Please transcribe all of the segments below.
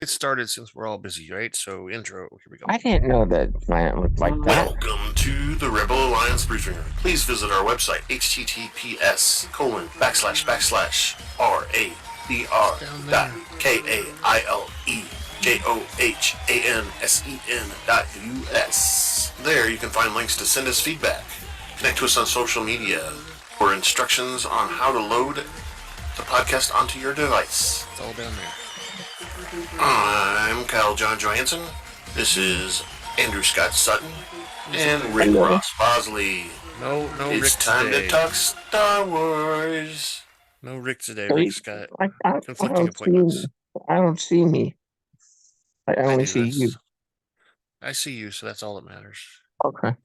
Get started since we're all busy, right? So intro, here we go. I didn't know that planet looked like that. Welcome to the Rebel Alliance briefing room. Please visit our website, https://RABR.KAILEJOHANSEN.US. There you can find links to send us feedback, connect to us on social media, or instructions on how to load the podcast onto your device. It's all down there. I'm Kyle John Johansson. This is Andrew Scott Sutton and Rick Ross Bosley. No, it's Rick time today. To talk Star Wars. No Rick today. Rick's got conflicting appointments. I don't see me. I only see you. I see you, so that's all that matters. Okay.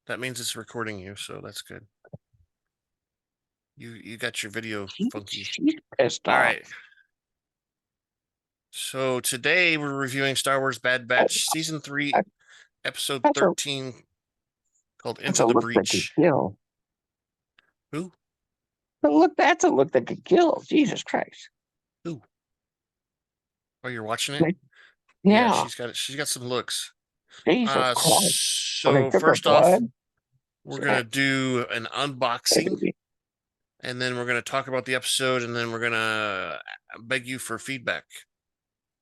That means it's recording you, so that's good. You got your video funky. She's pissed off. All right. So today we're reviewing Star Wars Bad Batch Season 3, Episode 13, called Into the Breach. Who? But look, that's a look that could kill. Jesus Christ. Who? Oh, you're watching it? Yeah. She's got some looks. Jesus Christ. So first off, we're gonna do an unboxing, and then we're gonna talk about the episode, and then we're gonna beg you for feedback.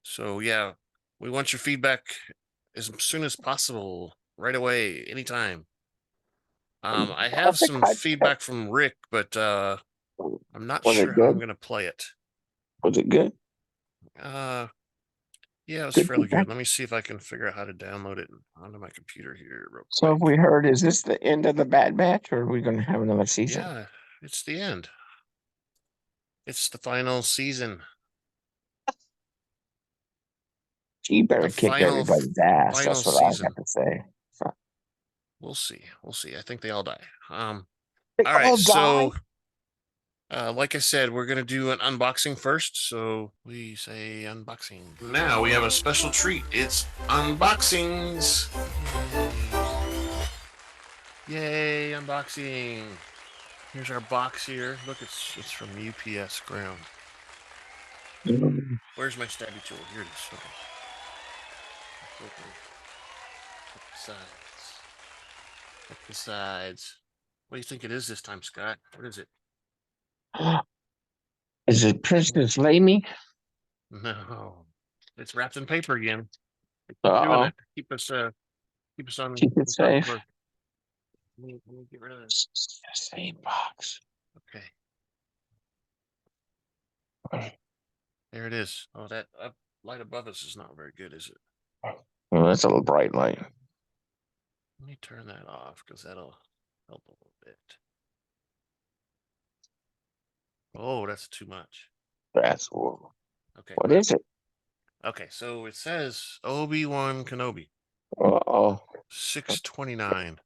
So yeah, we want your feedback as soon as possible, right away, anytime. I have some feedback from Rick, but I'm not sure how I'm gonna play it. Was it good? Yeah, it was fairly good. Let me see if I can figure out how to download it onto my computer here real quick. So if we heard, is this the end of the Bad Batch, or are we going to have another season? Yeah, it's the end. It's the final season. She better kick everybody's ass. That's what I have to say. So. We'll see. I think they all die. All right. So, like I said, we're gonna do an unboxing first. So we say unboxing. Now we have a special treat. It's unboxings. Yay, unboxing. Here's our box here. Look, it's from UPS Ground. Where's my stabby tool? Here it is. Okay. Up the sides. What do you think it is this time, Scott? What is it? Is it Princess Lamy? No, it's wrapped in paper again. Doing it. Keep us on. Keep it safe. Let me get rid of this. Same box. Okay. There it is. Oh, that light above us is not very good, is it? Well, that's a little bright light. Let me turn that off because that'll help a little bit. Oh, that's too much. That's horrible. Okay. What is it? Okay, so it says Obi-Wan Kenobi. 629.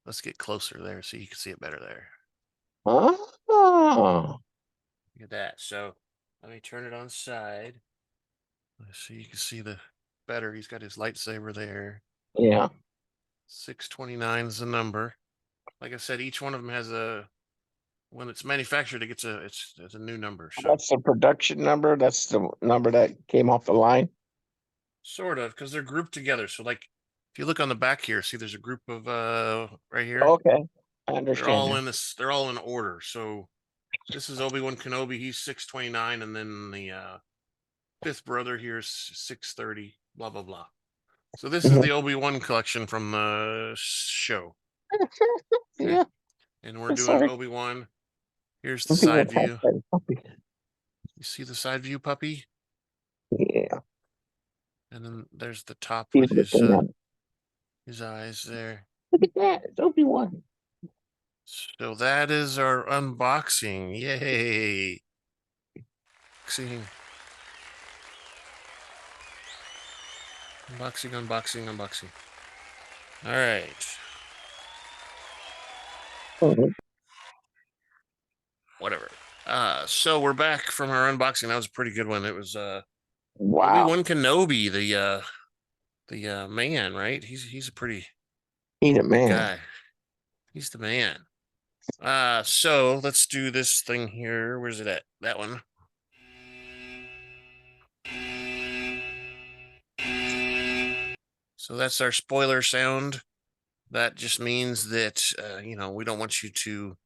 Let's get closer there so you can see it better there. Oh. Look at that. So let me turn it on side. So you can see the better. He's got his lightsaber there. Yeah. 629 is the number. Like I said, each one of them has when it's manufactured, it's a new number. So that's the production number. That's the number that came off the line. Sort of, because they're grouped together. So like, if you look on the back here, see there's a group of right here. Okay, I understand. They're all in order. So this is Obi-Wan Kenobi. He's 629, and then the fifth brother here is 630. Blah blah blah. So this is the Obi-Wan collection from the show. Okay. Yeah. And we're doing Obi-Wan. Here's the side view. You see the side view, puppy? Yeah. And then there's the top with his eyes there. Look at that. It's Obi-Wan. So that is our unboxing. Yay. Unboxing. All right. Whatever. So we're back from our unboxing. That was a pretty good one. It was wow. Obi-Wan Kenobi, the man, right? He's a pretty man guy. He's the man. So let's do this thing here. Where's it at? That one. So that's our spoiler sound. That just means that, we don't want you to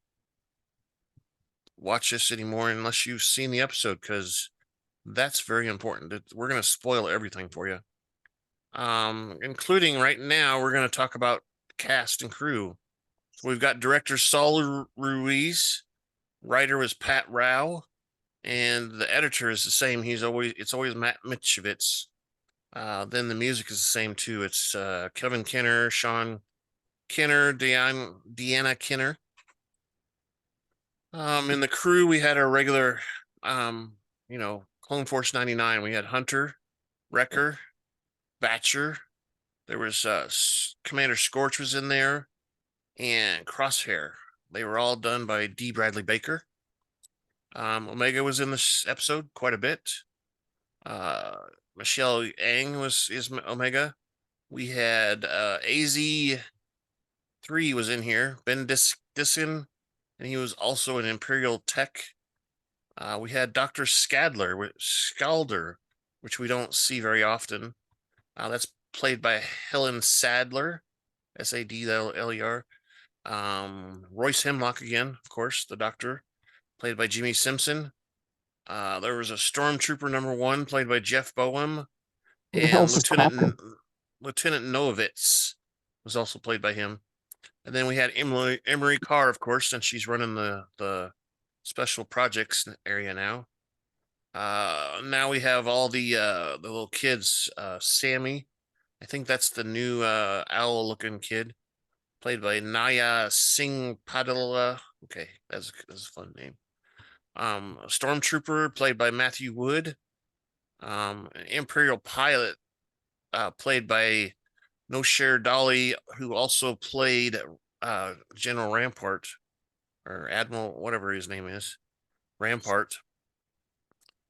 watch this anymore unless you've seen the episode, because that's very important. We're going to spoil everything for you. Including right now, we're going to talk about cast and crew. So we've got director Saul Ruiz, writer was Pat Rao, and the editor is the same. It's always Matt Michnovetz. Then the music is the same too. It's Kevin Kiner, Sean Kiner, Deana Kiner. In the crew, we had our regular, Clone Force 99. We had Hunter, Wrecker, Batcher. There was Commander Scorch was in there, and Crosshair. They were all done by D. Bradley Baker. Omega was in this episode quite a bit. Michelle Ang is Omega. We had AZ3 was in here. Ben Diskin, and he was also an Imperial tech. We had Dr. Scalder, which we don't see very often. That's played by Helen Sadler, Sadler. Royce Hemlock again, of course, the Doctor, played by Jimmi Simpson. There was a Stormtrooper #1, played by Jeff Boehm, and Lieutenant Novitz was also played by him. And then we had Emerie Karr, of course, and she's running the special projects area now. Now we have all the little kids. Sami, I think that's the new owl-looking kid, played by Naiya Singh Padilla. Okay, that's a fun name. Stormtrooper, played by Matthew Wood. An Imperial pilot, played by Noshir Dolly, who also played General Rampart, or Admiral, whatever his name is, Rampart.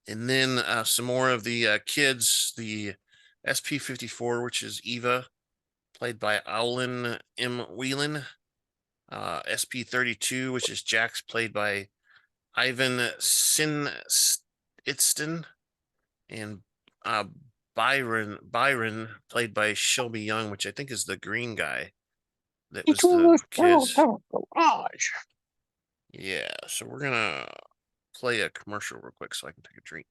And then some more of the kids, the SP-54, which is Eva, played by Owlin M. Whelan. SP-32, which is Jax, played by Ivan Sin-Itzton. And Byron, played by Shelby Young, which I think is the green guy that was the kids. Yeah, so we're going to play a commercial real quick so I can take a drink.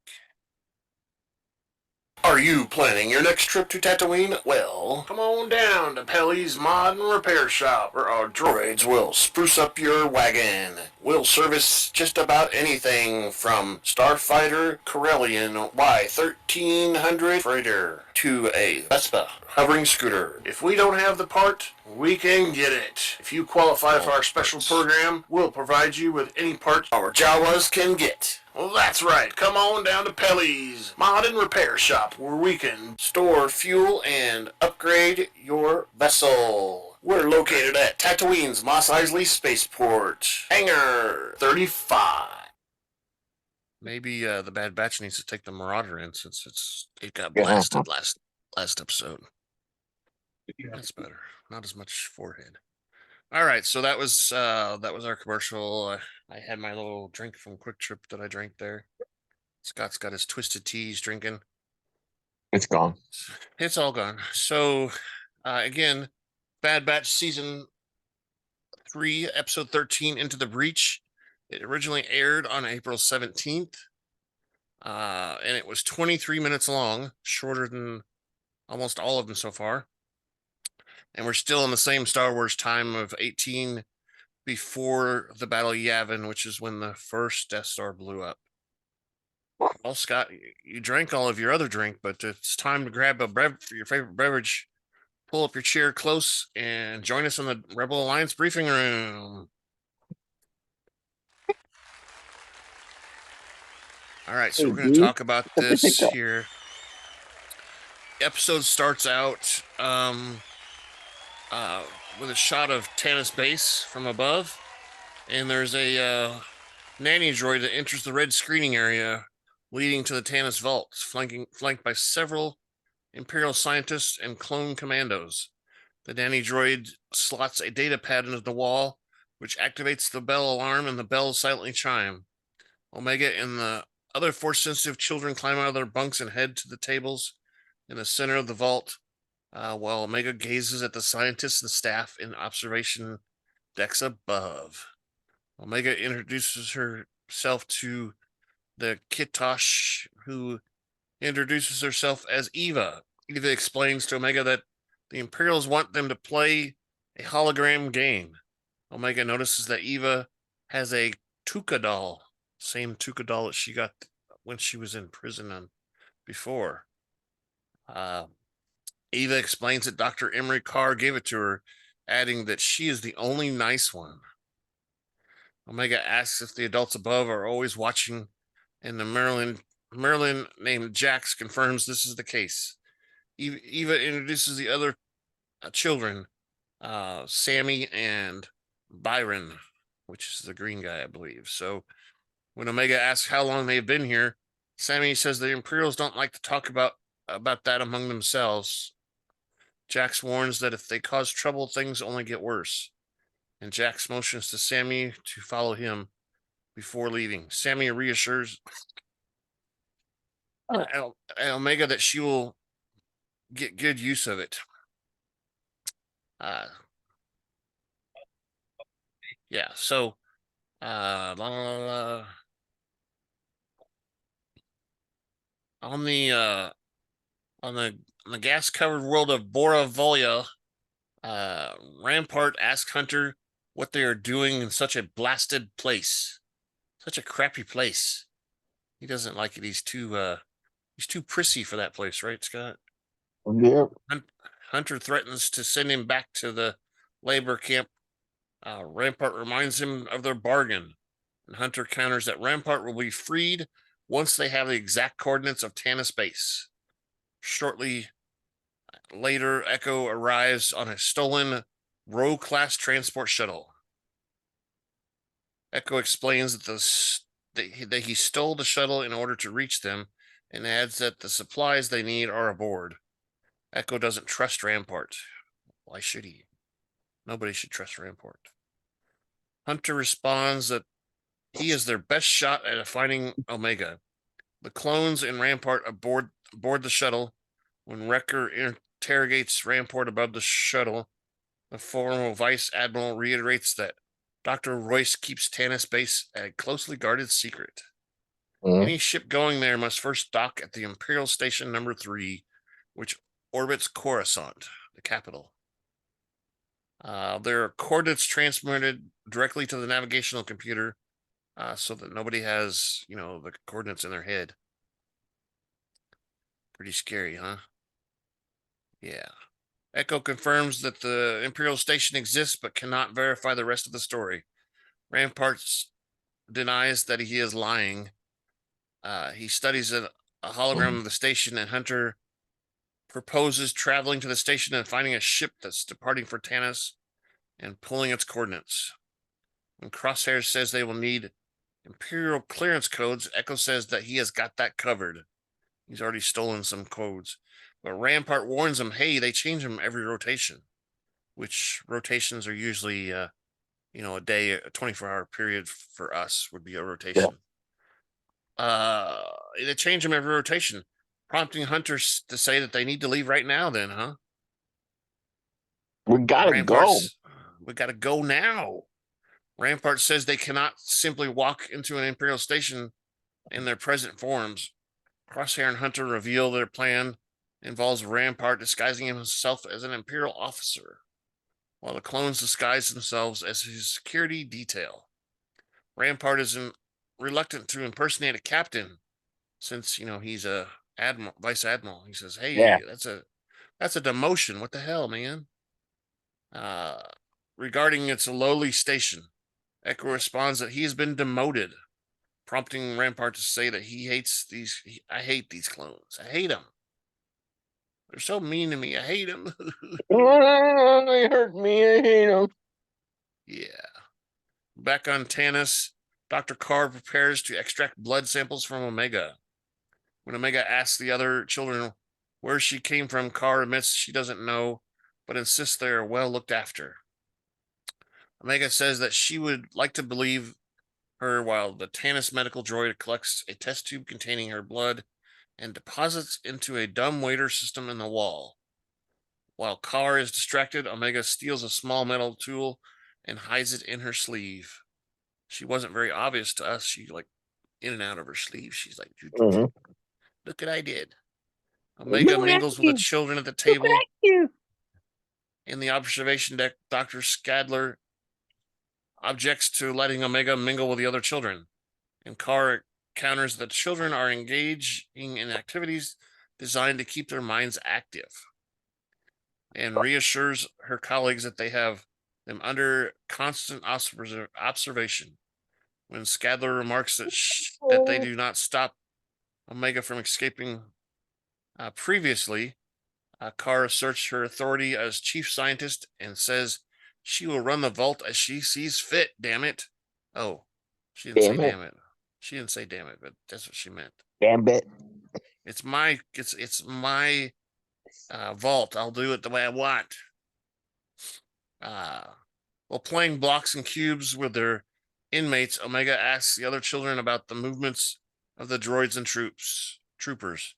Are you planning your next trip to Tatooine? Well, come on down to Pelly's Mod and Repair Shop, where our droids will spruce up your wagon. We'll service just about anything from Starfighter Corellian Y1300 freighter to a Vespa hovering scooter. If we don't have the part, we can get it. If you qualify for our special program, we'll provide you with any part our Jawas can get. Well, that's right. Come on down to Pelly's Mod and Repair Shop, where we can store fuel and upgrade your vessel. We're located at Tatooine's Mos Eisley Spaceport, Hangar 35. Maybe the Bad Batch needs to take the Marauder in, since it got blasted last episode. That's better. Not as much forehead. All right, so that was our commercial. I had my little drink from Quick Trip that I drank there. Scott's got his Twisted Teas drinking. It's gone. It's all gone. So, again, Bad Batch Season 3, Episode 13, Into the Breach. It originally aired on April 17th, and it was 23 minutes long, shorter than almost all of them so far. And we're still in the same Star Wars time of 18 before the Battle of Yavin, which is when the first Death Star blew up. Well, Scott, you drank all of your other drink, but it's time to grab your favorite beverage, pull up your chair close, and join us in the Rebel Alliance briefing room. All right, so we're going to talk about this here. The episode starts out with a shot of Tannis base from above, and there's a nanny droid that enters the red screening area leading to the Tannis vault, flanked by several Imperial scientists and clone commandos. The nanny droid slots a data pad into the wall, which activates the bell alarm, and the bells silently chime. Omega and the other Force-sensitive children climb out of their bunks and head to the tables in the center of the vault. while Omega gazes at the scientists and staff in observation decks above. Omega introduces herself to the Kitosh, who introduces herself as Eva. Eva explains to Omega that the Imperials want them to play a hologram game. Omega notices that Eva has a Tuca doll, same Tuca doll that she got when she was in prison before. Eva explains that Dr. Emerie Karr gave it to her, adding that she is the only nice one. Omega asks if the adults above are always watching, and the Merlin named Jax confirms this is the case. Eva introduces the other children, Sami and Byron, which is the green guy, I believe. So when Omega asks how long they've been here, Sami says the Imperials don't like to talk about that among themselves. Jax warns that if they cause trouble, things only get worse. And Jax motions to Sami to follow him before leaving. Sami reassures Omega that she will get good use of it. Yeah, so on the gas covered world of Bora Volya, Rampart asks Hunter what they are doing in such a blasted place, such a crappy place. He doesn't like it. He's too prissy for that place, right, Scott? Yep. Hunter threatens to send him back to the labor camp. Rampart reminds him of their bargain, and Hunter counters that Rampart will be freed once they have the exact coordinates of Tanis base. Shortly later, Echo arrives on a stolen Row-class transport shuttle. Echo explains that he stole the shuttle in order to reach them, and adds that the supplies they need are aboard. Echo doesn't trust Rampart. Why should he? Nobody should trust Rampart. Hunter responds that he is their best shot at finding Omega. The clones and Rampart aboard the shuttle. When Wrecker interrogates Rampart above the shuttle, the former Vice Admiral reiterates that Dr. Royce keeps Tanis base a closely guarded secret. Any ship going there must first dock at the Imperial Station number 3, which orbits Coruscant, the capital. There are coordinates transmitted directly to the navigational computer, so that nobody has, the coordinates in their head. Pretty scary, huh? Yeah. Echo confirms that the Imperial Station exists, but cannot verify the rest of the story. Rampart denies that he is lying. He studies a hologram of the station, and Hunter proposes traveling to the station and finding a ship that's departing for Tanis and pulling its coordinates. When Crosshair says they will need Imperial clearance codes, Echo says that he has got that covered. He's already stolen some codes. But Rampart warns him, hey, they change them every rotation, which rotations are usually, a day, a 24-hour period for us would be a rotation. Yeah. They change them every rotation, prompting Hunters to say that they need to leave right now then, huh? We gotta go. We gotta go now. Rampart says they cannot simply walk into an Imperial station in their present forms. Crosshair and Hunter reveal their plan involves Rampart disguising himself as an Imperial officer, while the clones disguise themselves as his security detail. Rampart is reluctant to impersonate a captain, since he's a vice admiral. He says, "Hey, yeah, that's a demotion. What the hell, man?" Regarding it's a lowly station, Echo responds that he has been demoted, prompting Rampart to say that he hates these. I hate these clones. I hate them. They're so mean to me. I hate them. They hurt me. I hate them. Yeah. Back on Tanis, Dr. Karr prepares to extract blood samples from Omega. When Omega asks the other children where she came from, Karr admits she doesn't know, but insists they are well looked after. Omega says that she would like to believe her, while the Tanis medical droid collects a test tube containing her blood and deposits into a dumbwaiter system in the wall. While Karr is distracted, Omega steals a small metal tool and hides it in her sleeve. She wasn't very obvious to us. She like in and out of her sleeve. She's like, look what I did. Omega mingles with the children at the table. In the observation deck, Dr. Scalder objects to letting Omega mingle with the other children, and Karr counters that children are engaging in activities designed to keep their minds active, and reassures her colleagues that they have them under constant observation. When Sadler remarks that they do not stop Omega from escaping previously, Karr asserts her authority as chief scientist and says she will run the vault as she sees fit, damn it. Oh, she didn't say damn it. She didn't say damn it, but that's what she meant. Damn it. It's my vault. I'll do it the way I want. While playing blocks and cubes with their inmates, Omega asks the other children about the movements of the droids and troopers.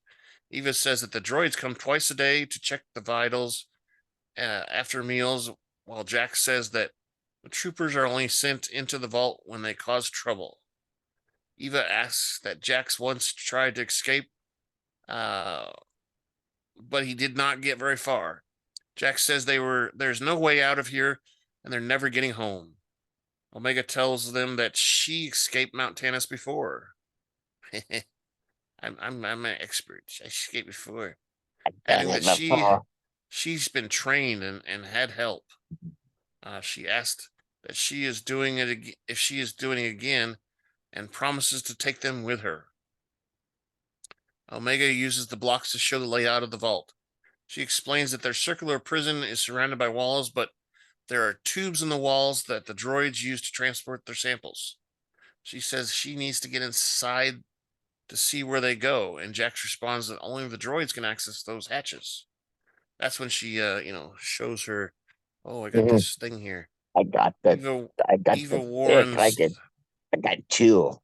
Eva says that the droids come twice a day to check the vitals after meals, while Jack says that the troopers are only sent into the vault when they cause trouble. Eva asks that Jax once tried to escape, but he did not get very far. Jack says there's no way out of here, and they're never getting home. Omega tells them that she escaped Mount Tannis before. I'm an expert. I escaped before. Adding that she's been trained and had help. She asked that she is doing it if she is doing it again, and promises to take them with her. Omega uses the blocks to show the layout of the vault. She explains that their circular prison is surrounded by walls, but there are tubes in the walls that the droids use to transport their samples. She says she needs to get inside to see where they go, and Jax responds that only the droids can access those hatches. That's when she, shows her, oh, I got this thing here. I got that. Eva warns. I got two.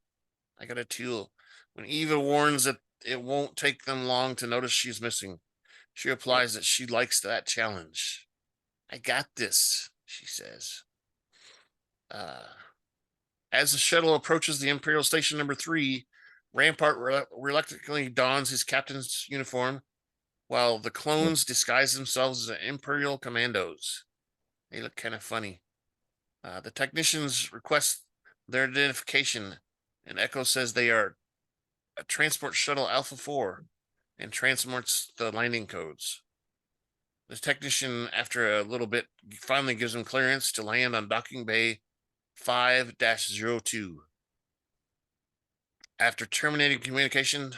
I got a tool. When Eva warns that it won't take them long to notice she's missing, she replies that she likes that challenge. I got this, she says. As the shuttle approaches the Imperial Station number 3, Rampart reluctantly dons his captain's uniform, while the clones disguise themselves as Imperial commandos. They look kind of funny. The technicians request their identification, and Echo says they are a transport shuttle Alpha 4 and transports the landing codes. The technician, after a little bit, finally gives them clearance to land on docking bay 5-02. After terminating communication,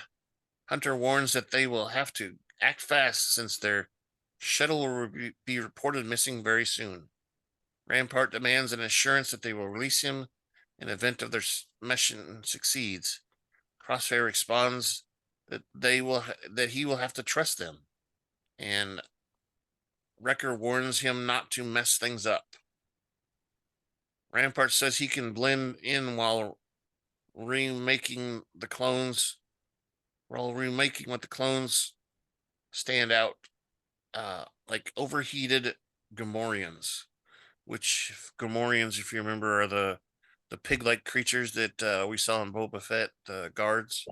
Hunter warns that they will have to act fast since their shuttle will be reported missing very soon. Rampart demands an assurance that they will release him in event of their mission succeeds. Crosshair responds that he will have to trust them, and Wrecker warns him not to mess things up. Rampart says he can blend in while remaking what the clones stand out, like overheated Gamorreans, which Gamorreans, if you remember, are the pig-like creatures that we saw in Boba Fett, the guards.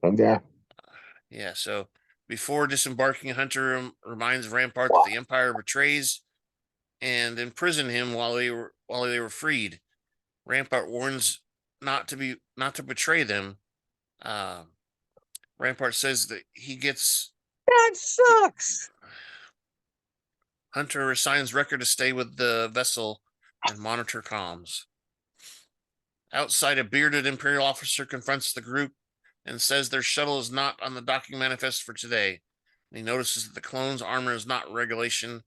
Yeah. Yeah, so before disembarking, Hunter reminds Rampart that the Empire betrays and imprisoned him while they were freed. Rampart warns not to betray them. Rampart says that that sucks. Hunter assigns Wrecker to stay with the vessel and monitor comms. Outside, a bearded Imperial officer confronts the group and says their shuttle is not on the docking manifest for today. And he notices that the clones' armor is not regulation,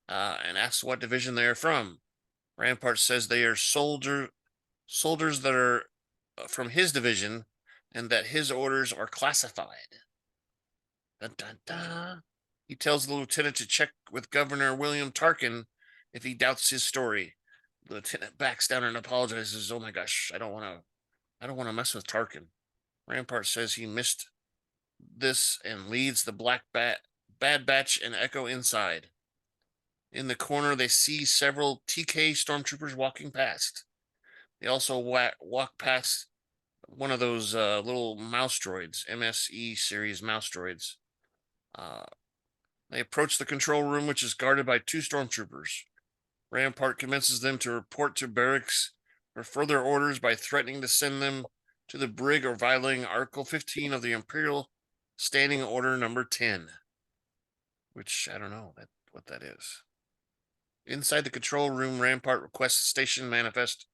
and asks what division they are from. Rampart says they are soldiers that are from his division, and that his orders are classified. Dun, dun, dun. He tells the lieutenant to check with Governor William Tarkin if he doubts his story. The lieutenant backs down and apologizes. Oh my gosh, I don't want to mess with Tarkin. Rampart says he missed this and leads the Bad Batch and Echo inside. In the corner, they see several TK stormtroopers walking past. They also walk past one of those little mouse droids, MSE series mouse droids. They approach the control room, which is guarded by 2 stormtroopers. Rampart convinces them to report to barracks for further orders by threatening to send them to the brig or violating Article 15 of the Imperial Standing Order number 10. Which, I don't know what that is. Inside the control room, Rampart requests a station manifest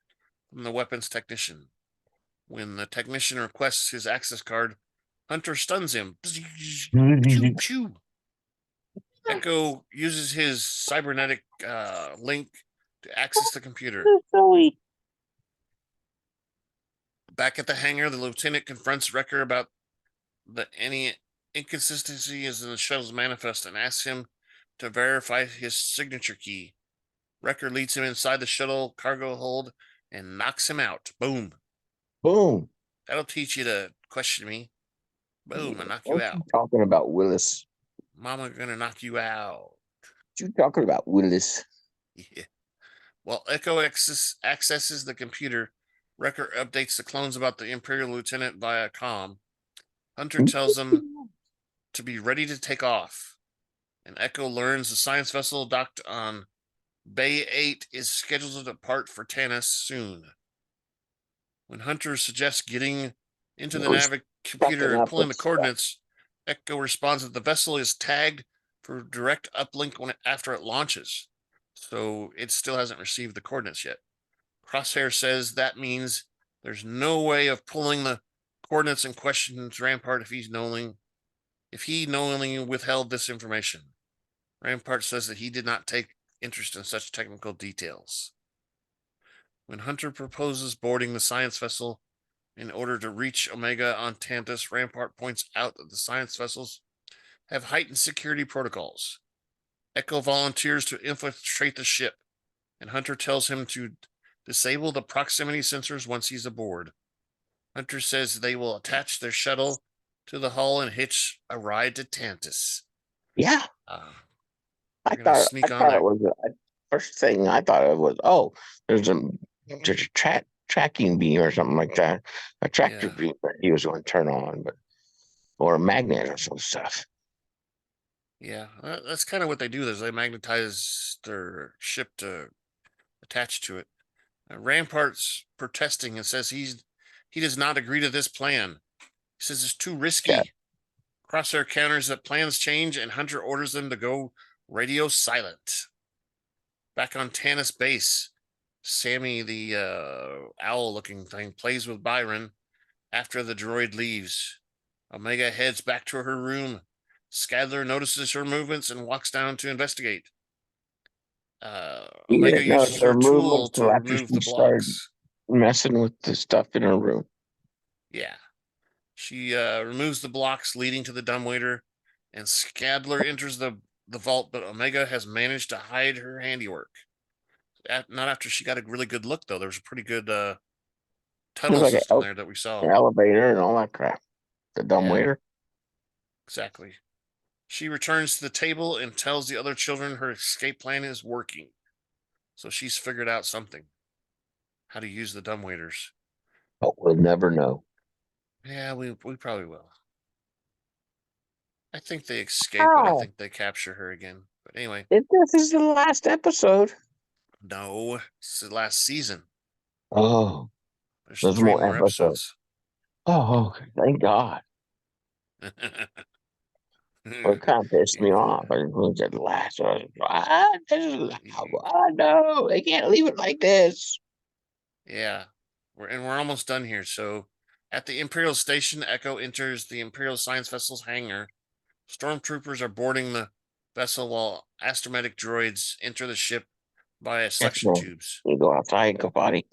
from the weapons technician. When the technician requests his access card, Hunter stuns him. Pew, pew. Echo uses his cybernetic link to access the computer. Back at the hangar, the lieutenant confronts Wrecker about any inconsistencies in the shuttle's manifest and asks him to verify his signature key. Wrecker leads him inside the shuttle cargo hold and knocks him out. Boom. Boom. That'll teach you to question me. Boom, I knock you out. Talking about Willis. Mama gonna knock you out. What you talking about, Willis? Yeah. While Echo accesses the computer, Wrecker updates the clones about the Imperial lieutenant via comm. Hunter tells them to be ready to take off. And Echo learns the science vessel docked on Bay 8 is scheduled to depart for Tanis soon. When Hunter suggests getting into the Navic computer and pulling the coordinates, Echo responds that the vessel is tagged for direct uplink after it launches, so it still hasn't received the coordinates yet. Crosshair says that means there's no way of pulling the coordinates and questions Rampart if he knowingly withheld this information. Rampart says that he did not take interest in such technical details. When Hunter proposes boarding the science vessel in order to reach Omega on Tantus, Rampart points out that the science vessels have heightened security protocols. Echo volunteers to infiltrate the ship, and Hunter tells him to disable the proximity sensors once he's aboard. Hunter says they will attach their shuttle to the hull and hitch a ride to Tantus. Yeah. I thought it was first thing I thought it was, there's a tracking beam or something like that. A tractor beam that he was going to turn on, or a magnet or some stuff. Yeah, that's kind of what they do. Is they magnetize their ship to attach to it. Rampart's protesting and says he does not agree to this plan. He says it's too risky. Yeah. Crosshair counters that plans change, and Hunter orders them to go radio silent. Back on Tanis base, Sami, the owl-looking thing, plays with Byron after the droid leaves. Omega heads back to her room. Scalder notices her movements and walks down to investigate. Omega uses her tool to remove the blocks. Messing with the stuff in her room. Yeah. She removes the blocks leading to the dumbwaiter, and Scalder enters the vault, but Omega has managed to hide her handiwork. Not after she got a really good look, though. There was a pretty good tunnel system there that we saw. An elevator and all that crap. The dumbwaiter. Yeah. Exactly. She returns to the table and tells the other children her escape plan is working. So she's figured out something. How to use the dumbwaiters. But we'll never know. Yeah, we probably will. I think they escape, but I think they capture her again. But anyway. This is the last episode. No, it's the last season. Oh. There's 3 more episodes. Oh, thank God. Well, it kind of pissed me off. I didn't think it last. No, they can't leave it like this. Yeah, we're almost done here. So, at the Imperial station, Echo enters the Imperial science vessel's hangar. Stormtroopers are boarding the vessel while astromedic droids enter the ship via suction tubes. You go outside, go potty.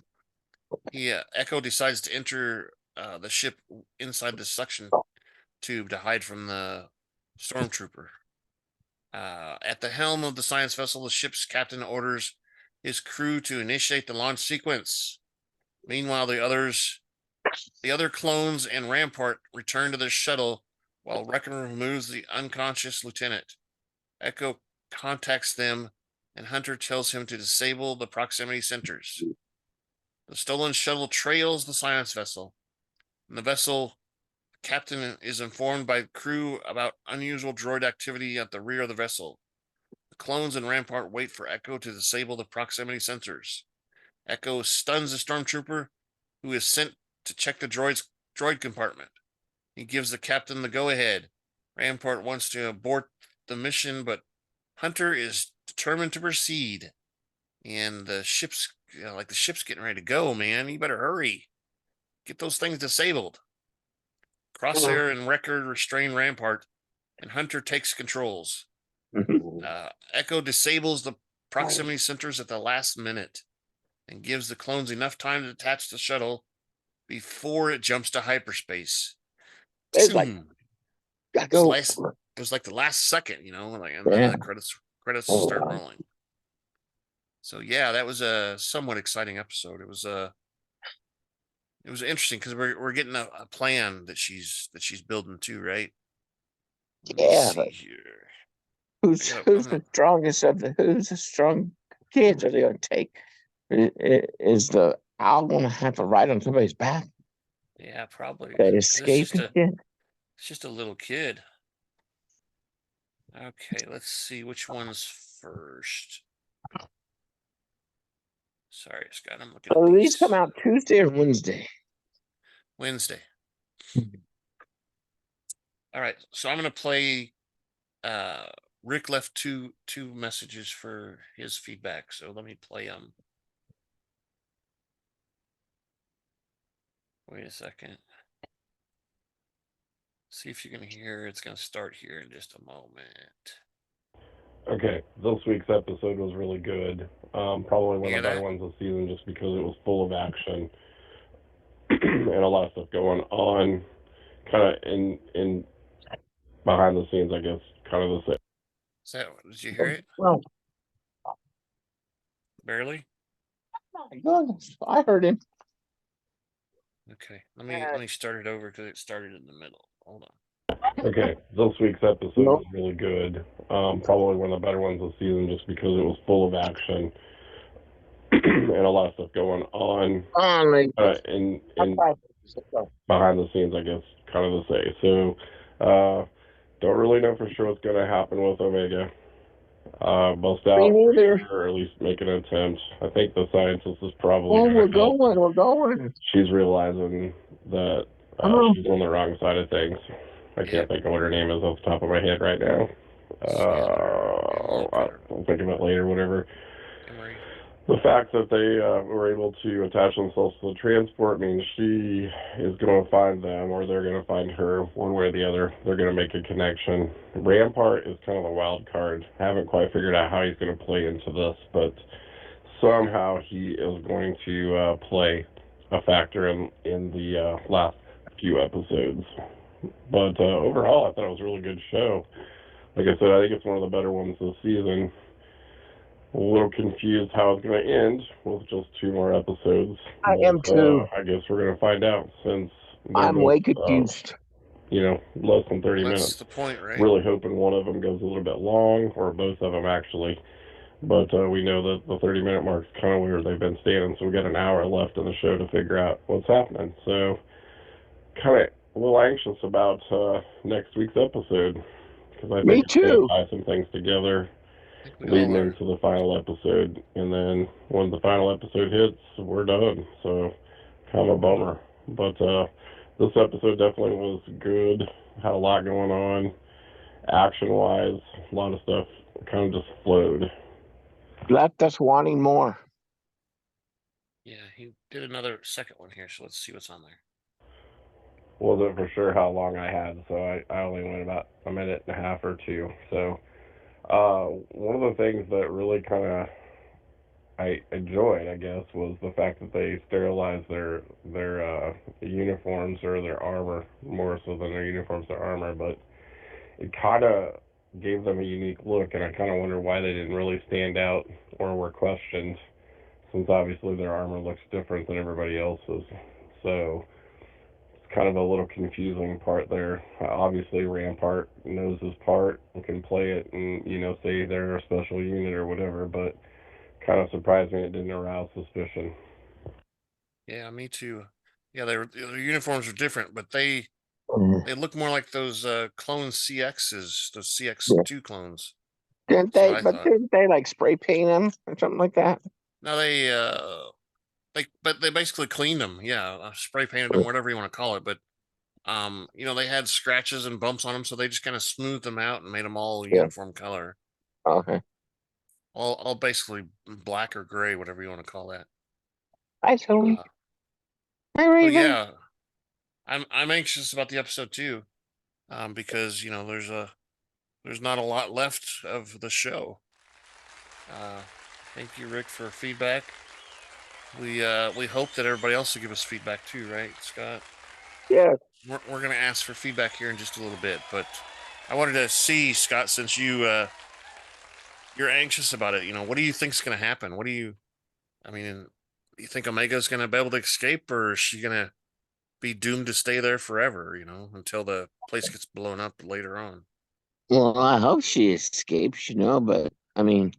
Echo decides to enter the ship inside the suction tube to hide from the Stormtrooper. At the helm of the science vessel, the ship's captain orders his crew to initiate the launch sequence. Meanwhile, the other clones and Rampart return to the shuttle while Wrecker removes the unconscious lieutenant. Echo contacts them and Hunter tells him to disable the proximity sensors. The stolen shuttle trails the science vessel. And the vessel captain is informed by the crew about unusual droid activity at the rear of the vessel. The clones and Rampart wait for Echo to disable the proximity sensors. Echo stuns the Stormtrooper, who is sent to check the droid compartment. He gives the captain the go-ahead. Rampart wants to abort the mission, but Hunter is determined to proceed. And the ship's the ship's getting ready to go, man. You better hurry. Get those things disabled. Crosshair and Wrecker restrain Rampart, and Hunter takes controls. Echo disables the proximity sensors at the last minute and gives the clones enough time to detach the shuttle before it jumps to hyperspace. It's like, it was like the last second, and then the credits start rolling. So yeah, that was a somewhat exciting episode. It was interesting because we're getting a plan that she's building too, right? Yeah. Who's the strongest of who's the strong kids are they going to take? Is the owl going to have to ride on somebody's back? Yeah, probably. That escaping kid? It's just a little kid. Okay, let's see which one's first. Sorry, Scott, I'm looking at these come out Tuesday or Wednesday? Wednesday. All right, so I'm going to play. Rick left two messages for his feedback, so let me play them. Wait a second. See if you can hear. It's going to start here in just a moment. Okay, this week's episode was really good. Probably one of the better ones of the season just because it was full of action and a lot of stuff going on, kind of in behind the scenes, I guess, kind of the same. Did you hear it? Well, barely. My goodness, I heard him. Okay, let me start it over because it started in the middle. Hold on. Okay, this week's episode was really good. Probably one of the better ones of the season just because it was full of action and a lot of stuff going on in behind the scenes, I guess, kind of to say. So, don't really know for sure what's going to happen with Omega. Bust out, or at least make an attempt. I think the scientist is probably we're going. She's realizing that she's on the wrong side of things. I can't think of what her name is off the top of my head right now. I'll think of it later, whatever. Emerie. The fact that they were able to attach themselves to the transport means she is going to find them, or they're going to find her, one way or the other. They're going to make a connection. Rampart is kind of the wild card. I haven't quite figured out how he's going to play into this, but somehow he is going to play a factor in the last few episodes. But overall, I thought it was a really good show. Like I said, I think it's one of the better ones this season. A little confused how it's going to end with just 2 more episodes. I am too. I guess we're going to find out since I'm way confused. Less than 30 minutes. That's the point, right? Really hoping one of them goes a little bit long, or both of them actually. But we know that the 30-minute mark is kind of where they've been standing, so we got an hour left in the show to figure out what's happening. So, kind of a little anxious about next week's episode, because I think it's going to tie some things together leading into the final episode, and then when the final episode hits, we're done. So, kind of a bummer. But this episode definitely was good. Had a lot going on, action-wise. A lot of stuff kind of just flowed. Left us wanting more. Yeah, he did another second one here, so let's see what's on there. Wasn't for sure how long I had, so I only went about a minute and a half or 2. So one of the things that really kind of I enjoyed, I guess, was the fact that they sterilized their uniforms or their armor, more so than their uniforms, their armor, but it kind of gave them a unique look, and I kind of wonder why they didn't really stand out or were questioned, since obviously their armor looks different than everybody else's. So kind of a little confusing part there. Obviously, Rampart knows his part and can play it, and say they're a special unit or whatever. But kind of surprised me it didn't arouse suspicion. Yeah, me too. Yeah, their uniforms are different, but they Mm. look more like those clone CXs, those Yeah. CX2 clones. Didn't That's what they? I But thought. didn't they like spray paint them or something like that? Now they basically cleaned them. Yeah, spray painted them, whatever you want to call it. But they had scratches and bumps on them, so they just kind of smoothed them out and made them all Yeah. uniform color. Okay. All basically black or gray, whatever you want to call that. Hi, Tony. Hi, But Raven. yeah, I'm anxious about the episode too, because there's not a lot left of the show. Thank you, Rick, for feedback. We hope that everybody else will give us feedback too, right, Scott? Yeah. We're gonna ask for feedback here in just a little bit, but I wanted to see, Scott, since you're anxious about it. What do you think's gonna happen? I mean, do you think Omega's gonna be able to escape, or is she gonna be doomed to stay there forever? Until the place gets blown up later on. Well, I hope she escapes, but I mean,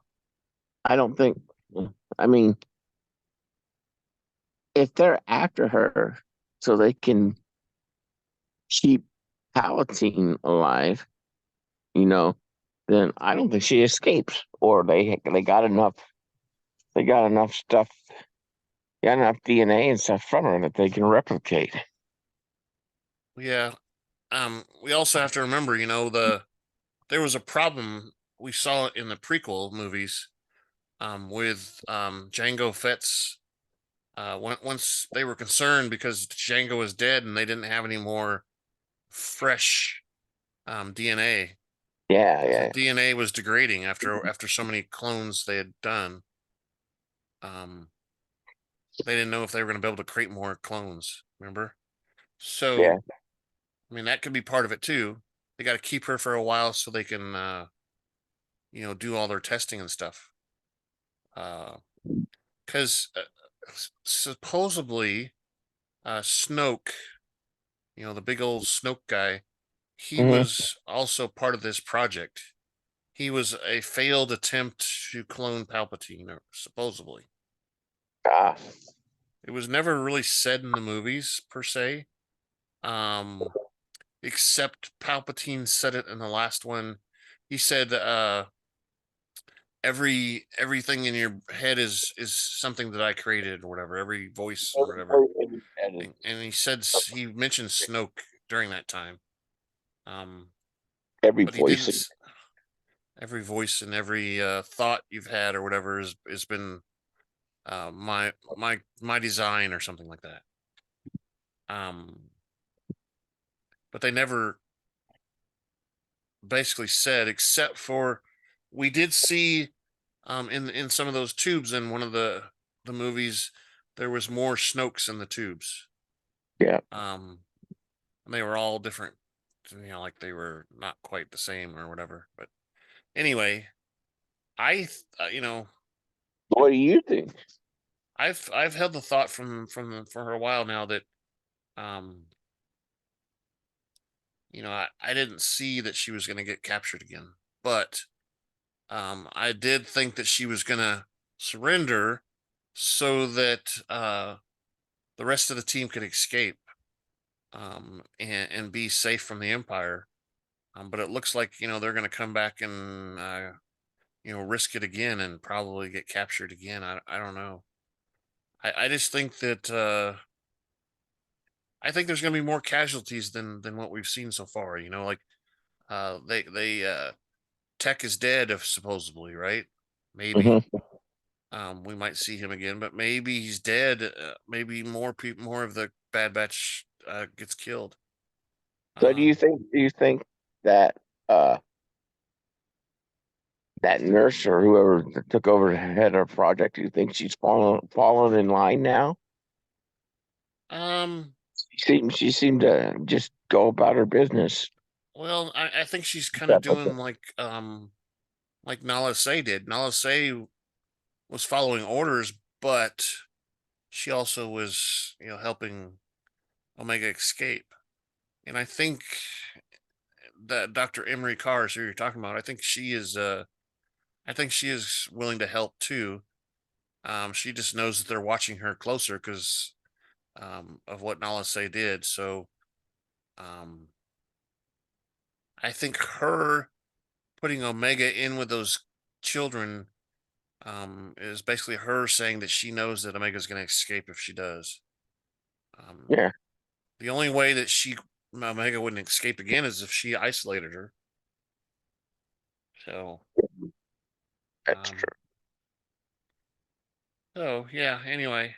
I don't think, I mean, if they're after her so they can keep Palatine alive, then I don't think she escapes. Or they got enough stuff, got enough DNA and stuff from her that they can replicate. Yeah. We also have to remember, there was a problem we saw in the prequel movies, with Jango Fett's. Once they were concerned because Jango was dead and they didn't have any more fresh DNA. Yeah, So yeah, DNA was degrading after so many clones they had done. Um, they didn't know if they were going to be able to create more clones. Remember? yeah. So, I mean, that could be part of it too. They got to keep her for a while so they can, do all their testing and stuff. Because supposedly, Snoke, the big old Snoke guy, he Mm-hmm. was also part of this project. He was a failed attempt to clone Palpatine, supposedly. Ah, It was never really said in the movies per se, um, except Palpatine said it in the last one. He said, everything in your head is something that I created or whatever. Every voice or whatever. And he mentioned Snoke during that time. every But he voice. didn't. Every voice and every thought you've had or whatever has been my design or something like that. But they never basically said, except for we did see in some of those tubes in one of the movies, there was more Snokes in the tubes. Yeah. And they were all different, like they were not quite the same or whatever. But anyway, What do you think? I've held the thought for a while now that um I didn't see that she was going to get captured again, but I did think that she was going to surrender so that the rest of the team could escape, and be safe from the Empire. But it looks like they're going to come back and risk it again and probably get captured again. I don't know. I just think that I think there's going to be more casualties than what we've seen so far. Like they Tech is dead, if supposedly, right? Maybe Mm-hmm. we might see him again, but maybe he's dead. Maybe more of the Bad Batch gets killed. So do you think that uh that nurse or whoever took over the head of the project, do you think she's fallen in line now? Um, She seemed to just go about her business. well, I think she's kind of doing like Nala Say did. Nala Say was following orders, but she also was helping Omega escape. And I think that Dr. Emerie Karr, who you're talking about, I think she is willing to help too. She just knows that they're watching her closer because of what Nalase did. So I think her putting Omega in with those children is basically her saying that she knows that Omega's going to escape if she does. Yeah. The only way that Omega wouldn't escape again is if she isolated her. So That's true. So yeah. Anyway,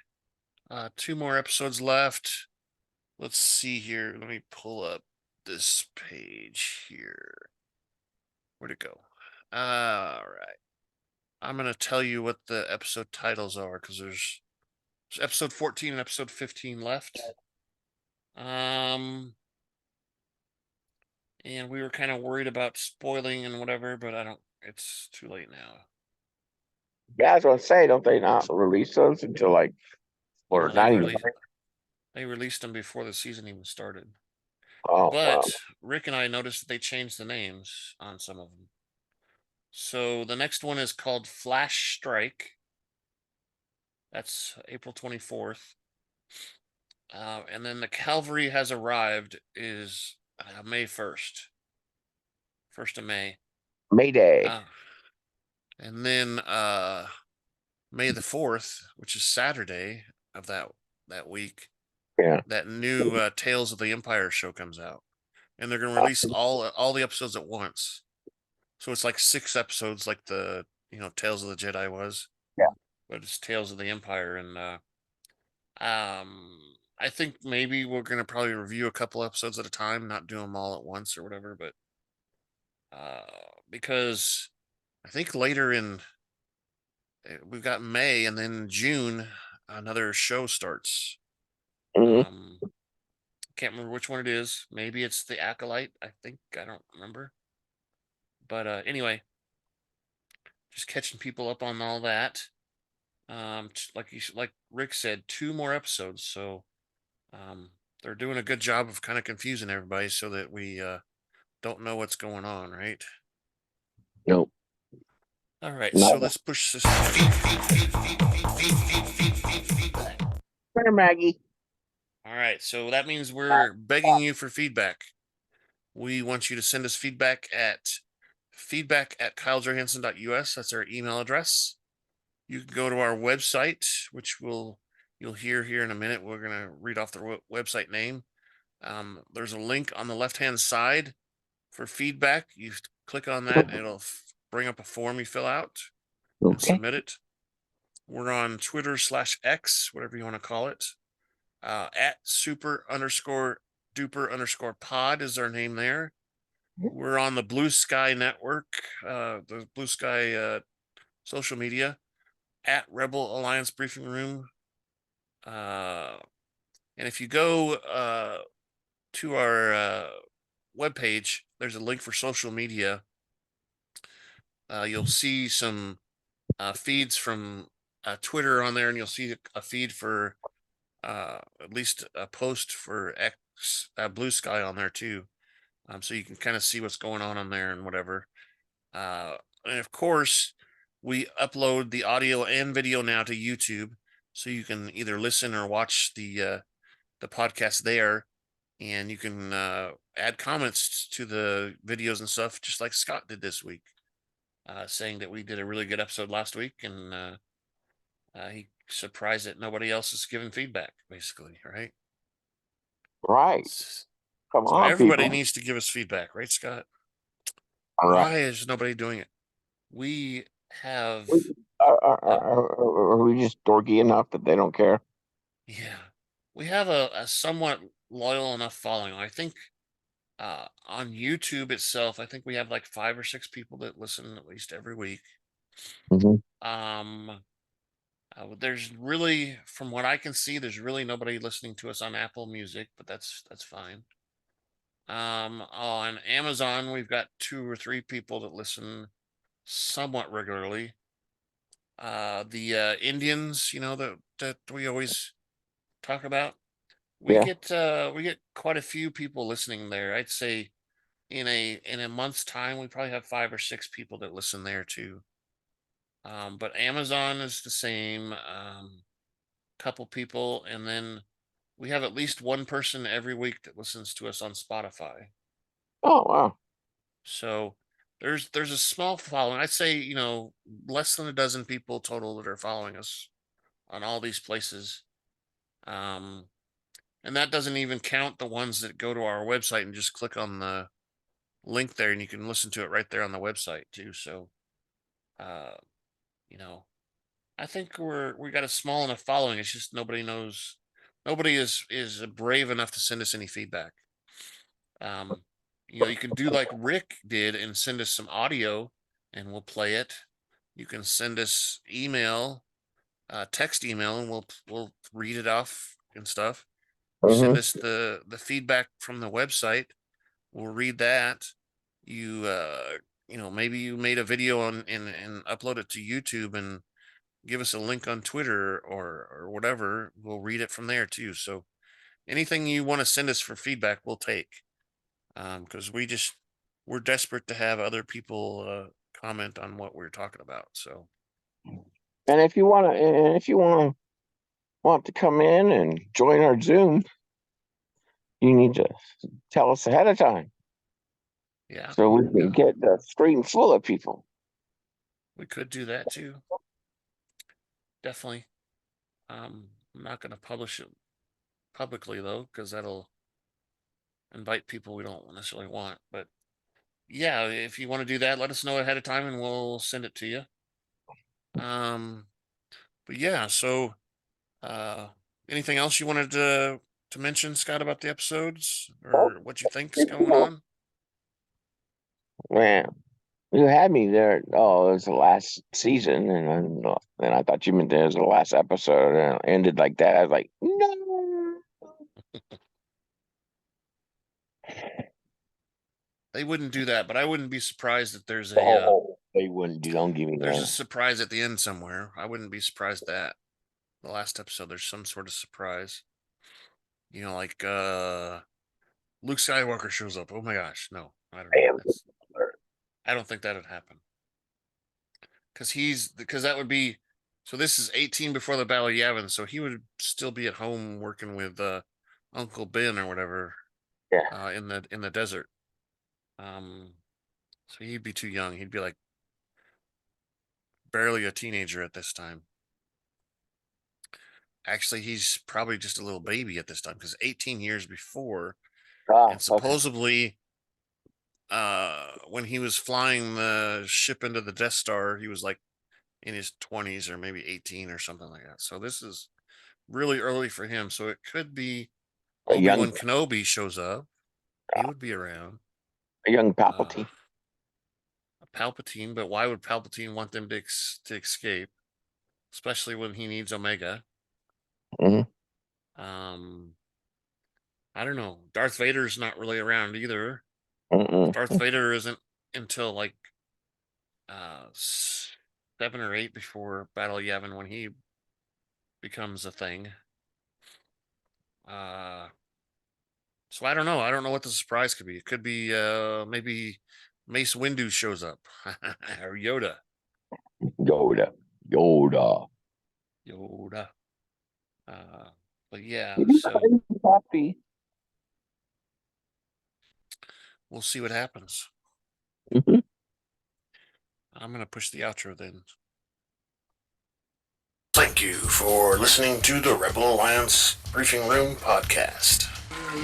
2 more episodes left. Let's see here. Let me pull up this page here. Where'd it go? All right. I'm gonna tell you what the episode titles are because there's episode 14 and episode 15 left. And we were kind of worried about spoiling and whatever, but I don't. It's too late now. Yeah, I was gonna say, don't they not release those until like, or No, not even? they released them before the season even started. Oh, wow. But Rick and I noticed that they changed the names on some of them. So the next one is called Flash Strike. That's April 24th. And then the Cavalry has arrived is May 1st. 1st of May. Mayday. And then May the 4th, which is Saturday of that week. Yeah. That new Tales of the Empire show comes out. And they're going to release all the episodes at once. So it's like 6 episodes like the, Tales of the Jedi was. Yeah. But it's Tales of the Empire. And I think maybe we're going to probably review a couple episodes at a time, not do them all at once or whatever. But because I think later we've got May and then June, another show starts. Mm-hmm. Can't remember which one it is. Maybe it's The Acolyte. I don't remember. But anyway, just catching people up on all that. Like Rick said, 2 more episodes. So they're doing a good job of kind of confusing everybody so that we don't know what's going on, right? Nope. All right, so let's push this. Where, Maggie? All right, so that means we're begging you for feedback. We want you to send us feedback at feedback@kylesjohansson.us. That's our email address. You can go to our website, which you'll hear here in a minute. We're going to read off the website name. There's a link on the left-hand side for feedback. You click on that, it'll bring up a form you fill out and submit it. We're on Twitter /X, whatever you want to call it. At super_duper_pod is our name there. We're on the Blue Sky Network, the Blue Sky social media, at Rebel Alliance Briefing Room. And if you go to our webpage, there's a link for social media. You'll see some feeds from Twitter on there, and you'll see a feed for at least a post for X Blue Sky on there too. So you can kind of see what's going on there and whatever. And of course, we upload the audio and video now to YouTube, so you can either listen or watch the podcast there, and you can add comments to the videos and stuff, just like Scott did this week, saying that we did a really good episode last week, and he surprised that nobody else is giving feedback, basically, right? Right. Come so on, everybody people. needs to give us feedback, right, Scott? All right. Why is nobody doing it? We have. Are we just dorky enough that they don't care? Yeah, we have a somewhat loyal enough following. I think on YouTube itself, I think we have like 5 or 6 people that listen at least every week. Mm-hmm. There's really, from what I can see, there's really nobody listening to us on Apple Music, but that's fine. On Amazon, we've got 2 or 3 people that listen somewhat regularly. The Indians, that we always talk about, we get quite a few people listening there. I'd say in a month's time, we probably have 5 or 6 people that listen there too. But Amazon is the same. Couple people, and then we have at least one person every week that listens to us on Spotify. Oh wow! So there's a small following. I'd say less than a dozen people total that are following us on all these places. And that doesn't even count the ones that go to our website and just click on the link there, and you can listen to it right there on the website too. So, you know, I think we got a small enough following. It's just nobody is brave enough to send us any feedback. You can do like Rick did and send us some audio, and we'll play it. You can send us text email, and we'll read it off and stuff. Send us the feedback from the website. We'll read that. You maybe you made a video and upload it to YouTube and give us a link on Twitter or whatever. We'll read it from there too. So anything you want to send us for feedback, we'll take. Because we're desperate to have other people comment on what we're talking about. So, and if you want to come in and join our Zoom, you need to tell us ahead of time. Yeah. So we can get the screen full of people. We could do that too. Definitely. I'm not going to publish it publicly though, because that'll invite people we don't necessarily want. But yeah, if you want to do that, let us know ahead of time and we'll send it to you. But yeah, so anything else you wanted to mention, Scott, about the episodes or what you think's going on? Man, you had me there. Oh, it was the last season, and then I thought you meant it was the last episode, and it ended like that. I was like, no. They wouldn't do that, but I wouldn't be surprised if there's they wouldn't do. Don't give me there's that. a surprise at the end somewhere. I wouldn't be surprised that the last episode there's some sort of surprise. Like Luke Skywalker shows up. Oh my gosh, no, I don't know. I don't think that would happen. Because that would be, so this is 18 before the Battle of Yavin, so he would still be at home working with Uncle Ben or whatever. Yeah. In the desert. So he'd be too young. He'd be like barely a teenager at this time. Actually, he's probably just a little baby at this time because 18 years before, and supposedly, when he was flying the ship into the Death Star, he was like in his 20s or maybe 18 or something like that. So this is really early for him. So it could be Obi-Wan Kenobi shows up. He would be around. A young Palpatine. Palpatine, but why would Palpatine want them to escape, especially when he needs Omega? I don't know. Darth Vader's not really around either. Darth Vader isn't until like 7 or 8 before Battle of Yavin when he becomes a thing. So I don't know. I don't know what the surprise could be. It could be maybe Mace Windu shows up or Yoda. But yeah, so we'll see what happens. I'm going to push the outro then. Thank you for listening to the Rebel Alliance Briefing Room podcast.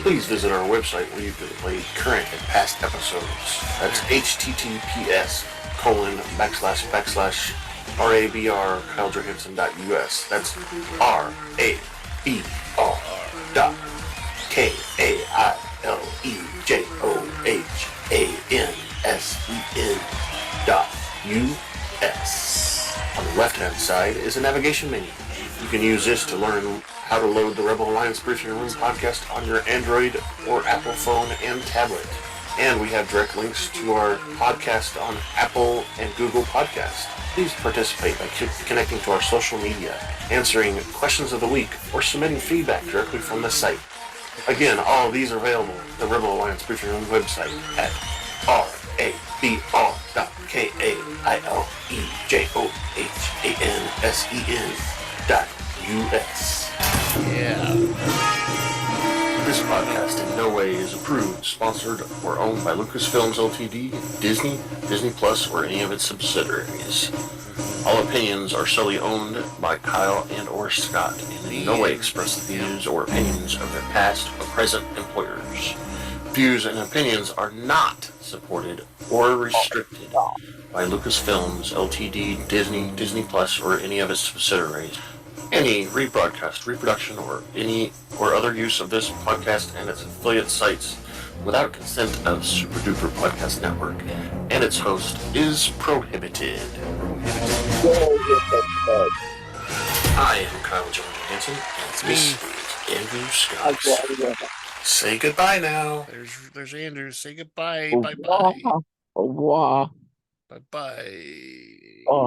Please visit our website where you can play current and past episodes. That's https://RABR KyleJohansson.us. That's RABR.KyleJohansson.us. On the left-hand side is a navigation menu. You can use this to learn how to load the Rebel Alliance Briefing Room podcast on your Android or Apple phone and tablet. And we have direct links to our podcast on Apple and Google Podcasts. Please participate by connecting to our social media, answering questions of the week, or submitting feedback directly from the site. Again, all of these are available at the Rebel Alliance Patreon website at rabr.kailejohansen.us. Yeah. This podcast in no way is approved, sponsored, or owned by Lucasfilms Ltd., Disney, Disney Plus, or any of its subsidiaries. All opinions are solely owned by Kyle and or Scott and in no way express the views or opinions of their past or present employers. Views and opinions are not supported or restricted by Lucasfilms Ltd., Disney, Disney Plus, or any of its subsidiaries. Any rebroadcast, reproduction, or any or other use of this podcast and its affiliate sites without consent of Super Duper Podcast Network and its host is prohibited. I am Kyle Johansen, and this is Andrew Scott. Say goodbye now. There's Andrew. Say goodbye. Au Bye-bye. revoir. Au revoir. Bye-bye. Oh.